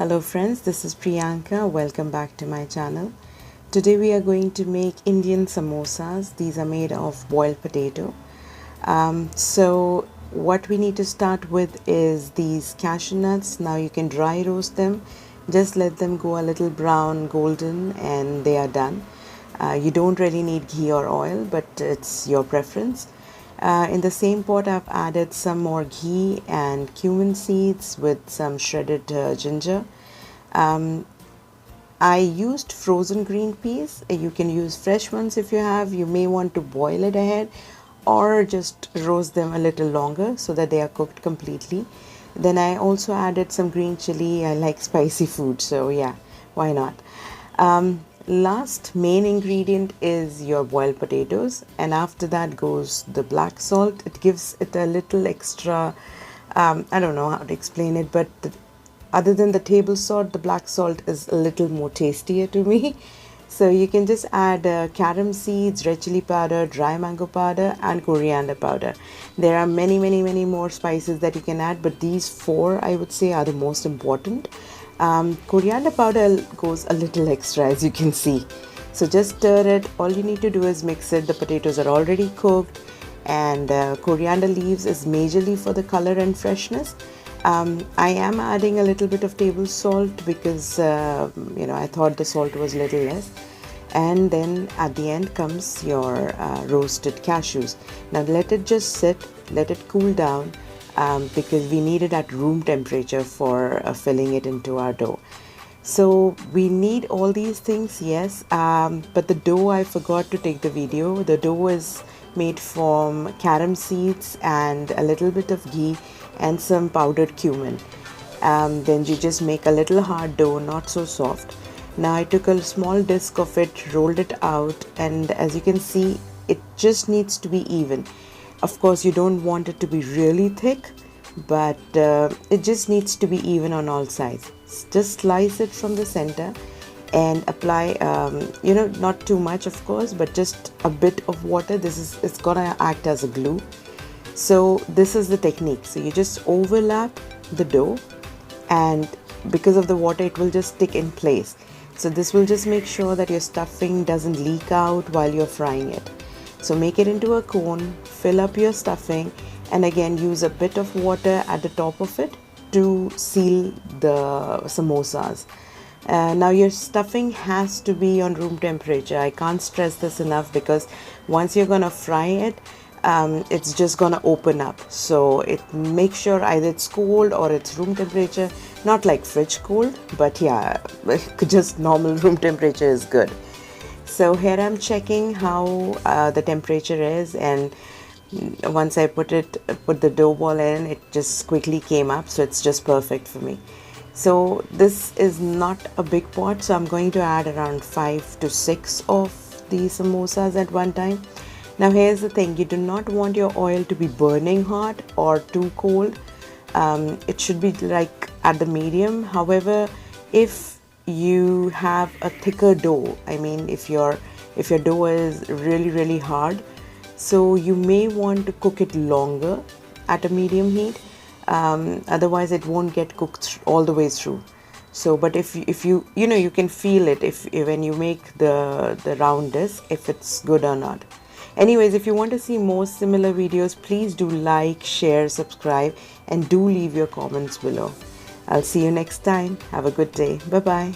Hello friends, this is Priyanka. Welcome back to my channel. Today we are going to make Indian samosas. These are made of boiled potato. So what we need to start with is these cashew nuts. Now you can dry roast them. Just let them go a little brown, golden, and they are done. You don't really need ghee or oil, but it's your preference. In the same pot, I've added some more ghee and cumin seeds with some shredded ginger. I used frozen green peas. You can use fresh ones if you have. You may want to boil it ahead or just roast them a little longer so that they are cooked completely. Then I also added some green chili. I like spicy food, so yeah, why not? Last main ingredient is your boiled potatoes, and after that goes the black salt. It gives it a little extra, I don't know how to explain it, but other than the table salt, the black salt is a little more tastier to me. So you can just add carom seeds, red chili powder, dry mango powder, and coriander powder. There are many more spices that you can add, but these four I would say are the most important. Coriander powder goes a little extra, as you can see. So just stir it. All you need to do is mix it. The potatoes are already cooked, and coriander leaves is majorly for the color and freshness. I am adding a little bit of table salt because I thought the salt was a little less. And then at the end comes your roasted cashews. Now let it just sit, let it cool down, because we need it at room temperature for filling it into our dough. So we need all these things, yes, but the dough, I forgot to take the video. The dough is made from carom seeds and a little bit of ghee and some powdered cumin. Then you just make a little hard dough, not so soft. Now I took a small disc of it, rolled it out, and as you can see, it just needs to be even. Of course, you don't want it to be really thick, but it just needs to be even on all sides. Just slice it from the center and apply, not too much, of course, but just a bit of water. It's gonna act as a glue. So this is the technique. So you just overlap the dough, and because of the water, it will just stick in place. So this will just make sure that your stuffing doesn't leak out while you're frying it. So make it into a cone, fill up your stuffing, and again use a bit of water at the top of it to seal the samosas. Now your stuffing has to be on room temperature. I can't stress this enough, because once you're gonna fry it, it's just gonna open up. So make sure either it's cold or it's room temperature, not like fridge cold, but yeah, just normal room temperature is good. So here I'm checking how the temperature is, and once I put the dough ball in, it just quickly came up, so it's just perfect for me. So this is not a big pot, so I'm going to add around 5 to 6 of the samosas at one time. Now here's the thing, you do not want your oil to be burning hot or too cold. It should be like at the medium. However, if you have a thicker dough, I mean if your dough is really hard, so you may want to cook it longer at a medium heat. Otherwise it won't get cooked all the way through. So but if you you can feel it if when you make the round disc, if it's good or not. Anyways, if you want to see more similar videos, please do like, share, subscribe, and do leave your comments below. I'll see you next time. Have a good day. Bye bye.